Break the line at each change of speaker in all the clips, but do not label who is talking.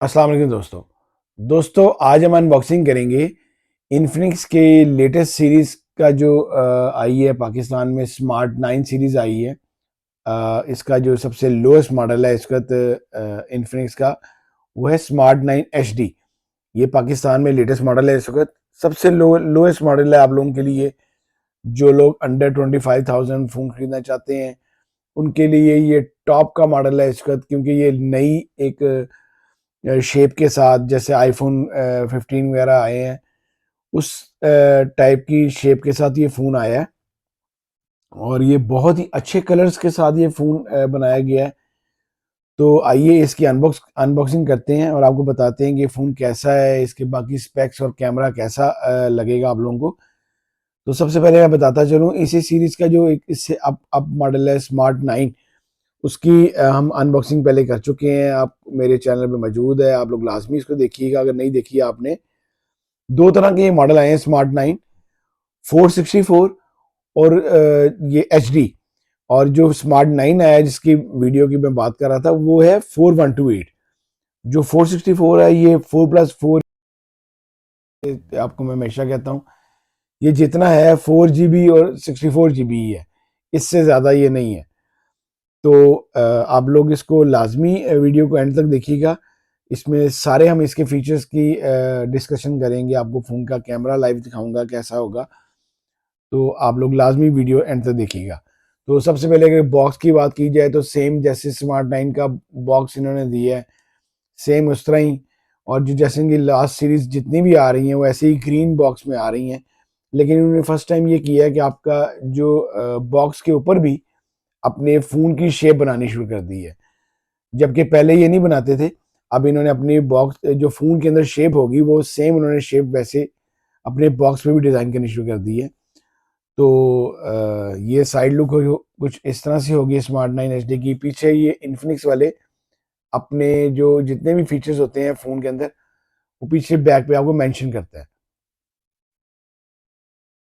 अस्सलाम वालेकुम दोस्तों आज हम अनबॉक्सिंग करेंगे इन्फिनिक्स के लेटेस्ट सीरीज का जो आई है पाकिस्तान में स्मार्ट 9 सीरीज आई है। इसका जो सबसे लोएस्ट मॉडल है इस वक्त इन्फिनिक्स का वो है स्मार्ट 9 HD। ये पाकिस्तान में लेटेस्ट मॉडल है इस वक्त। सबसे लोएस्ट मॉडल है आप लोगों के लिए जो लोग अंडर 25,000 फोन खरीदना चाहते हैं उनके लिए ये टॉप का मॉडल है इस वक्त, क्योंकि ये नई एक शेप के साथ जैसे आईफोन 15 वगैरह आए हैं उस टाइप की शेप के साथ ये फ़ोन आया है और ये बहुत ही अच्छे कलर्स के साथ ये फ़ोन बनाया गया है। तो आइए इसकी अनबॉक्सिंग करते हैं और आपको बताते हैं कि फ़ोन कैसा है, इसके बाकी स्पेक्स और कैमरा कैसा लगेगा आप लोगों को। तो सबसे पहले मैं बताता चलूँ इसी सीरीज़ का जो एक इससे अप मॉडल है स्मार्ट 9, उसकी हम अनबॉक्सिंग पहले कर चुके हैं। आप मेरे चैनल पे मौजूद है, आप लोग लाजमी इसको देखिएगा अगर नहीं देखी है आपने। दो तरह के ये मॉडल आए हैं स्मार्ट 9, 464 और ये HD। और जो स्मार्ट 9 आया जिसकी वीडियो की मैं बात कर रहा था वो है 4128। जो 464 है ये 4+4, आपको मैं हमेशा कहता हूँ ये जितना है 4 GB और 64 GB ही है, इससे ज़्यादा ये नहीं है। तो आप लोग इसको लाजमी वीडियो को एंड तक देखिएगा। इसमें सारे हम इसके फीचर्स की डिस्कशन करेंगे, आपको फ़ोन का कैमरा लाइव दिखाऊंगा कैसा होगा। तो आप लोग लाजमी वीडियो एंड तक देखिएगा। तो सबसे पहले अगर बॉक्स की बात की जाए तो सेम जैसे स्मार्ट 9 का बॉक्स इन्होंने दिया है सेम उस तरह ही। और जो जैसे इनकी लास्ट सीरीज जितनी भी आ रही हैं वो ऐसे ही ग्रीन बॉक्स में आ रही हैं, लेकिन इन्होंने फर्स्ट टाइम ये किया है कि आपका जो बॉक्स के ऊपर भी अपने फ़ोन की शेप बनानी शुरू कर दी है, जबकि पहले ये नहीं बनाते थे। अब इन्होंने अपनी बॉक्स जो फ़ोन के अंदर शेप होगी वो सेम उन्होंने शेप वैसे अपने बॉक्स पे भी डिज़ाइन करनी शुरू कर दी है। तो ये साइड लुक कुछ इस तरह से होगी स्मार्ट 9 HD की। पीछे ये इन्फिनिक्स वाले अपने जो जितने भी फीचर्स होते हैं फ़ोन के अंदर वो पीछे बैक पे आपको मेंशन करता है।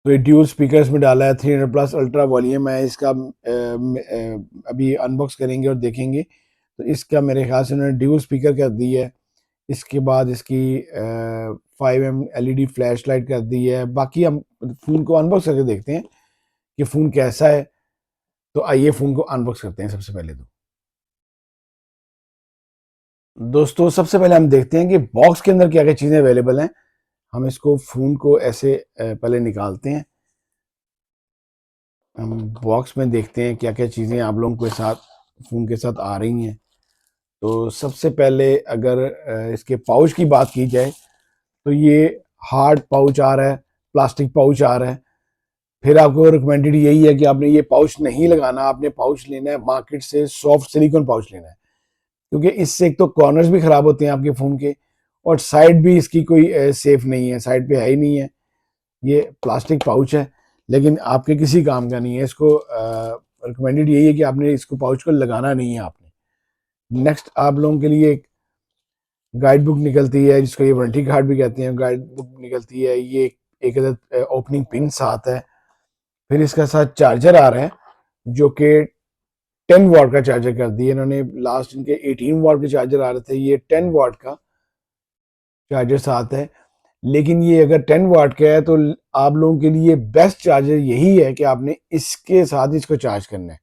तो ये ड्यूल स्पीकर्स में डाला है, 300 प्लस अल्ट्रा वॉल्यूम है इसका। अभी अनबॉक्स करेंगे और देखेंगे तो इसका मेरे ख्याल से उन्होंने ड्यूल स्पीकर कर दी है। इसके बाद इसकी 5M LED फ्लैश लाइट कर दी है। बाकी हम फ़ोन को अनबॉक्स करके देखते हैं कि फ़ोन कैसा है। तो आइए फ़ोन को अनबॉक्स करते हैं सबसे पहले। तो दोस्तों सबसे पहले हम देखते हैं कि बॉक्स के अंदर क्या क्या चीज़ें अवेलेबल हैं। हम इसको फ़ोन को ऐसे पहले निकालते हैं। हम बॉक्स में देखते हैं क्या क्या चीज़ें आप लोगों के साथ फ़ोन के साथ आ रही हैं। तो सबसे पहले अगर इसके पाउच की बात की जाए तो ये हार्ड पाउच आ रहा है, प्लास्टिक पाउच आ रहा है। फिर आपको रिकमेंडेड यही है कि आपने ये पाउच नहीं लगाना, आपने पाउच लेना है मार्केट से सॉफ्ट सिलिकॉन पाउच लेना है, क्योंकि इससे एक तो कॉर्नर्स भी ख़राब होते हैं आपके फ़ोन के और साइड भी इसकी कोई सेफ नहीं है, साइड पे है ही नहीं है। ये प्लास्टिक पाउच है लेकिन आपके किसी काम का नहीं है। इसको रिकमेंडेड यही है कि आपने इसको पाउच को लगाना नहीं है आपने। नेक्स्ट आप लोगों के लिए एक गाइड बुक निकलती है जिसको ये वारंटी कार्ड भी कहते हैं। गाइड बुक निकलती है, ये एक अदद ओपनिंग पिन साथ है। फिर इसका साथ चार्जर आ रहा है जो कि 10 वाट का चार्जर कर दिया इन्होंने। लास्ट इनके 18 वाट के चार्जर आ रहे थे, ये 10 वाट का चार्जर साथ है। लेकिन ये अगर 10 वाट का है तो आप लोगों के लिए बेस्ट चार्जर यही है कि आपने इसके साथ ही इसको चार्ज करना है।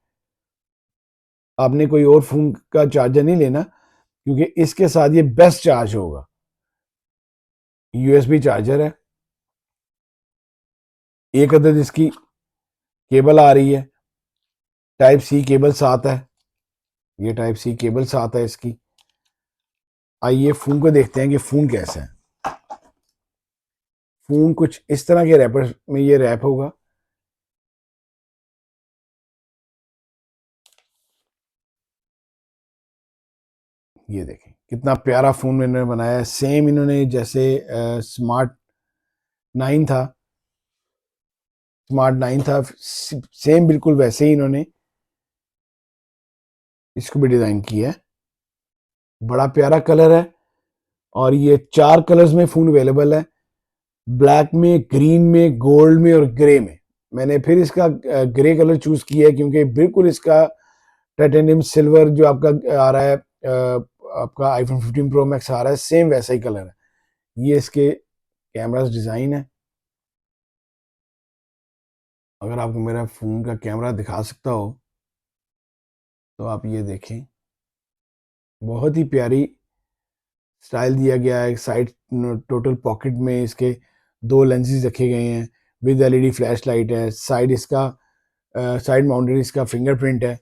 आपने कोई और फ़ोन का चार्जर नहीं लेना, क्योंकि इसके साथ ये बेस्ट चार्ज होगा। USB चार्जर है, एक अदद इसकी केबल आ रही है, टाइप सी केबल साथ है। ये टाइप सी केबल साथ है इसकी। आइए फ़ोन को देखते हैं कि फ़ोन कैसा है। फ़ोन कुछ इस तरह के रैपर में ये रैप होगा। ये देखें कितना प्यारा फ़ोन इन्होंने बनाया है। सेम इन्होंने जैसे स्मार्ट 9 था, सेम बिल्कुल वैसे ही इन्होंने इसको भी डिज़ाइन किया है। बड़ा प्यारा कलर है और ये 4 कलर्स में फ़ोन अवेलेबल है, ब्लैक में, ग्रीन में, गोल्ड में और ग्रे में। मैंने फिर इसका ग्रे कलर चूज़ किया है क्योंकि बिल्कुल इसका टाइटेनियम सिल्वर जो आपका आ रहा है आपका आईफोन 15 प्रो मैक्स आ रहा है सेम वैसा ही कलर है। ये इसके कैमरास डिज़ाइन है। अगर आपको मेरा फ़ोन का कैमरा दिखा सकता हो तो आप ये देखें, बहुत ही प्यारी स्टाइल दिया गया है। साइड टोटल पॉकेट में इसके 2 लेंसेज रखे गए हैं विद एलईडी फ्लैश लाइट है। साइड इसका साइड माउंटेड इसका फिंगरप्रिंट है।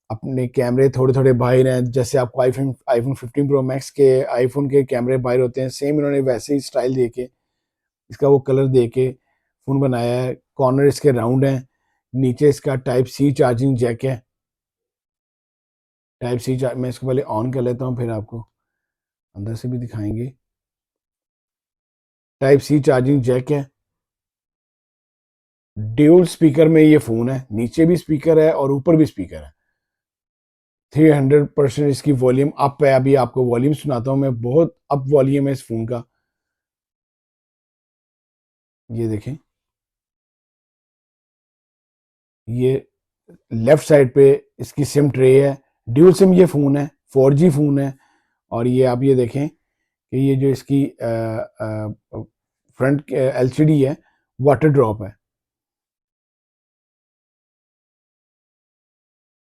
अपने कैमरे थोड़े-थोड़े बाहर हैं, जैसे आपको आईफोन 15 प्रो मैक्स के आईफोन के कैमरे बाहर होते हैं, सेम इन्होंने वैसे ही स्टाइल दे के इसका वो कलर दे के फ़ोन बनाया है। कॉर्नर इसके राउंड हैं। नीचे इसका टाइप सी चार्जिंग जैक है। टाइप सी चार्ज मैं इसको पहले ऑन कर लेता हूँ, फिर आपको अंदर से भी दिखाएंगे। टाइप सी चार्जिंग जैक है। ड्यूल स्पीकर में ये फ़ोन है, नीचे भी स्पीकर है और ऊपर भी स्पीकर है। 300% इसकी वॉल्यूम अप है। अभी आपको वॉल्यूम सुनाता हूँ मैं, बहुत अप वॉल्यूम है इस फ़ोन का। ये देखें, ये लेफ्ट साइड पे इसकी सिम ट्रे है। ड्यूल सिम ये फ़ोन है, 4G फ़ोन है। और ये आप ये देखें कि ये जो इसकी फ्रंट एलसीडी है, वाटर ड्रॉप है।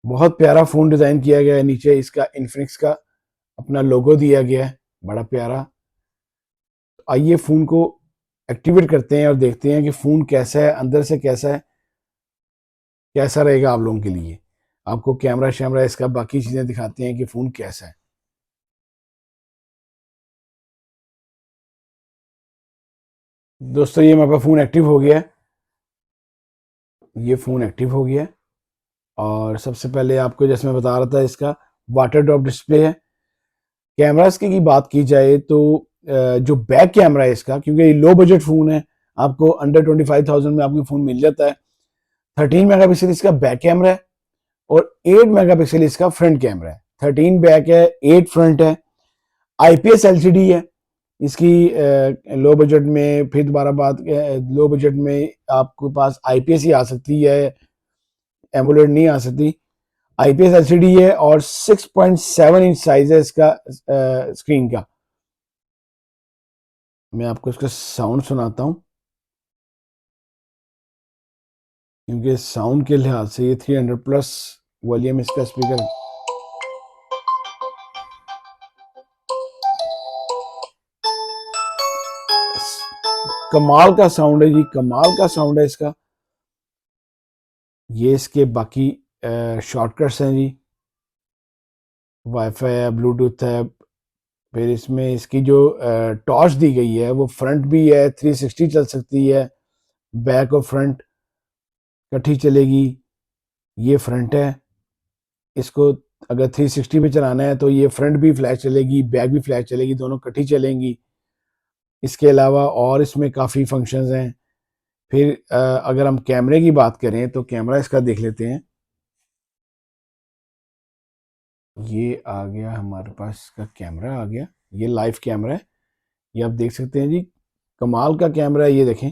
बहुत प्यारा फ़ोन डिज़ाइन किया गया है। नीचे इसका इन्फिनिक्स का अपना लोगो दिया गया है, बड़ा प्यारा। आइए फ़ोन को एक्टिवेट करते हैं और देखते हैं कि फ़ोन कैसा है, अंदर से कैसा है, कैसा रहेगा आप लोगों के लिए। आपको कैमरा शैमरा इसका बाकी चीज़ें दिखाते हैं कि फ़ोन कैसा है। दोस्तों ये मेरे पास फ़ोन एक्टिव हो गया है। ये फ़ोन एक्टिव हो गया है और सबसे पहले आपको जैसे मैं बता रहा था, इसका वाटर ड्रॉप डिस्प्ले है। कैमरास की बात की जाए तो जो बैक कैमरा है इसका, क्योंकि ये लो बजट फ़ोन है, आपको अंडर 25,000 में आपको फ़ोन मिल जाता है। 13 मेगापिक्सल इसका बैक कैमरा है और 8 मेगापिक्सल इसका फ्रंट कैमरा है। 13 बैक है, 8 फ्रंट है। आईपीएस एलसीडी है इसकी। लो बजट में फिर दोबारा बात, लो बजट में आपके पास आईपीएस ही आ सकती है, एमोलेड नहीं आ सकती। आईपीएस एलसीडी है और 6.7 इंच साइज है इसका स्क्रीन का। मैं आपको इसका साउंड सुनाता हूँ, क्योंकि साउंड के लिहाज से ये 300 प्लस वॉल्यूम इसका स्पीकर। कमाल का साउंड है जी, कमाल का साउंड है इसका। ये इसके बाकी शॉर्टकट्स हैं जी, वाईफाई है, ब्लूटूथ है। फिर इसमें इसकी जो टॉर्च दी गई है वो फ्रंट भी है, 360 चल सकती है, बैक और फ्रंट इकट्ठी चलेगी। ये फ्रंट है, इसको अगर 360 पे चलाना है तो ये फ्रंट भी फ्लैश चलेगी, बैक भी फ्लैश चलेगी, दोनों इकट्ठी चलेंगी। इसके अलावा और इसमें काफ़ी फंक्शंस हैं। फिर अगर हम कैमरे की बात करें तो कैमरा इसका देख लेते हैं। ये आ गया हमारे पास, इसका कैमरा आ गया। ये लाइव कैमरा है, ये आप देख सकते हैं जी, कमाल का कैमरा है। ये देखें,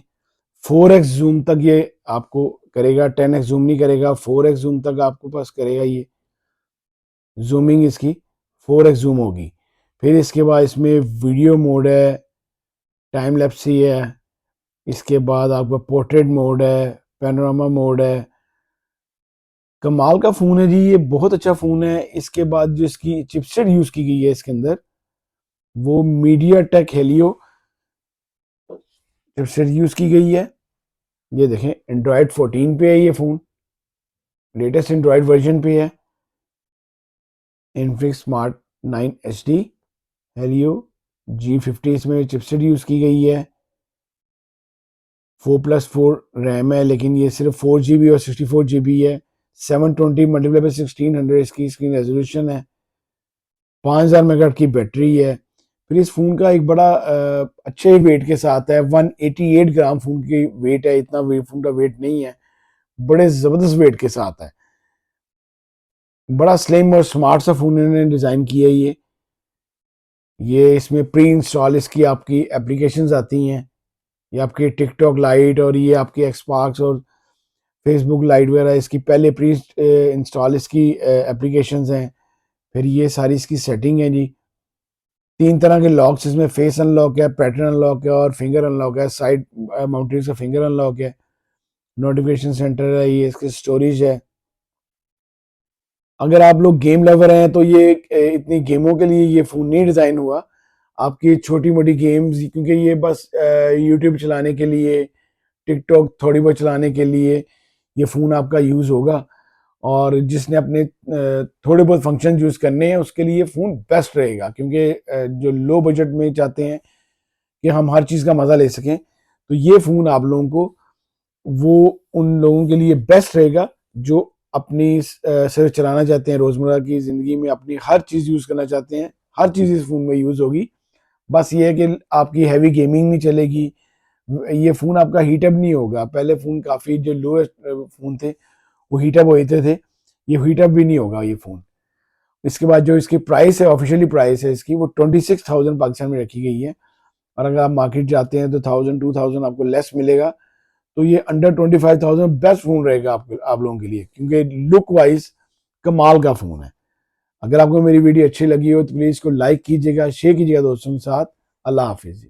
4x जूम तक ये आपको करेगा, 10x जूम नहीं करेगा, 4x जूम तक आपको पास करेगा। ये जूमिंग इसकी 4x जूम होगी। फिर इसके बाद इसमें वीडियो मोड है, टाइम लैप्स ही है। इसके बाद आपका पोर्ट्रेट मोड है, पैनोरामा मोड है। कमाल का फ़ोन है जी, ये बहुत अच्छा फ़ोन है। इसके बाद जो इसकी चिपसेट यूज़ की गई है इसके अंदर, वो media take Helio chipset use की गई है। ये देखें, एंड्रॉयड 14 पे है ये फ़ोन, लेटेस्ट एंड्रॉयड वर्जन पे है। Infinix smart 9 HD Helio G50 इसमें चिपसेट यूज़ की गई है। 4+4 रैम है, लेकिन ये सिर्फ 4GB और 64GB है। 720 मल्टीप्लाई बाई 1600 इसकी स्क्रीन रेजोल्यूशन है। 5000 मेगा की बैटरी है। फिर इस फ़ोन का एक बड़ा अच्छे वेट के साथ है, 188 ग्राम फ़ोन की वेट है। इतना फ़ोन का वेट नहीं है, बड़े ज़बरदस्त वेट के साथ है। बड़ा स्लिम और स्मार्ट सा फ़ोन इन्होंने डिज़ाइन किया है ये इसमें प्री इंस्टॉल इसकी आपकी एप्लीकेशंस आती हैं। ये आपकी टिकटॉक लाइट और ये आपकी एक्सबॉक्स और फेसबुक लाइट वगैरह इसकी पहले प्री इंस्टॉल इसकी एप्लीकेशंस हैं। फिर ये सारी इसकी सेटिंग है जी। 3 तरह के लॉक्स इसमें, फेस अनलॉक है, पैटर्न अनलॉक है और फिंगर अनलॉक है। साइड माउंटेड का फिंगर अनलॉक है। नोटिफिकेशन सेंटर है, ये इसकी स्टोरेज है। अगर आप लोग गेम लवर हैं तो ये इतनी गेमों के लिए ये फ़ोन नहीं डिज़ाइन हुआ। आपकी छोटी मोटी गेम्स, क्योंकि ये बस यूट्यूब चलाने के लिए, टिकटॉक थोड़ी बहुत चलाने के लिए ये फ़ोन आपका यूज़ होगा। और जिसने अपने थोड़े बहुत फंक्शन यूज़ करने हैं उसके लिए फ़ोन बेस्ट रहेगा, क्योंकि जो लो बजट में चाहते हैं कि हम हर चीज़ का मज़ा ले सकें, तो ये फ़ोन आप लोगों को वो उन लोगों के लिए बेस्ट रहेगा जो अपनी सिर्फ चलाना चाहते हैं, रोज़मर्रा की ज़िंदगी में अपनी हर चीज़ यूज़ करना चाहते हैं। हर चीज़ इस फ़ोन में यूज़ होगी। बस ये है कि आपकी हैवी गेमिंग नहीं चलेगी। ये फ़ोन आपका हीटअप नहीं होगा। पहले फ़ोन काफ़ी जो लोएस्ट फ़ोन थे वो हीटअप होते थे। ये हीटअप भी नहीं होगा ये फ़ोन। इसके बाद जो इसकी प्राइस है, ऑफिशियली प्राइस है इसकी, वो 26,000 पाकिस्तान में रखी गई है। और अगर आप मार्केट जाते हैं तो 1000-2000 आपको लेस मिलेगा। तो ये अंडर 25,000 बेस्ट फ़ोन रहेगा आप लोगों के लिए, क्योंकि लुक वाइज कमाल का फ़ोन है। अगर आपको मेरी वीडियो अच्छी लगी हो तो प्लीज़ इसको लाइक कीजिएगा, शेयर कीजिएगा दोस्तों के साथ। अल्लाह हाफिज़।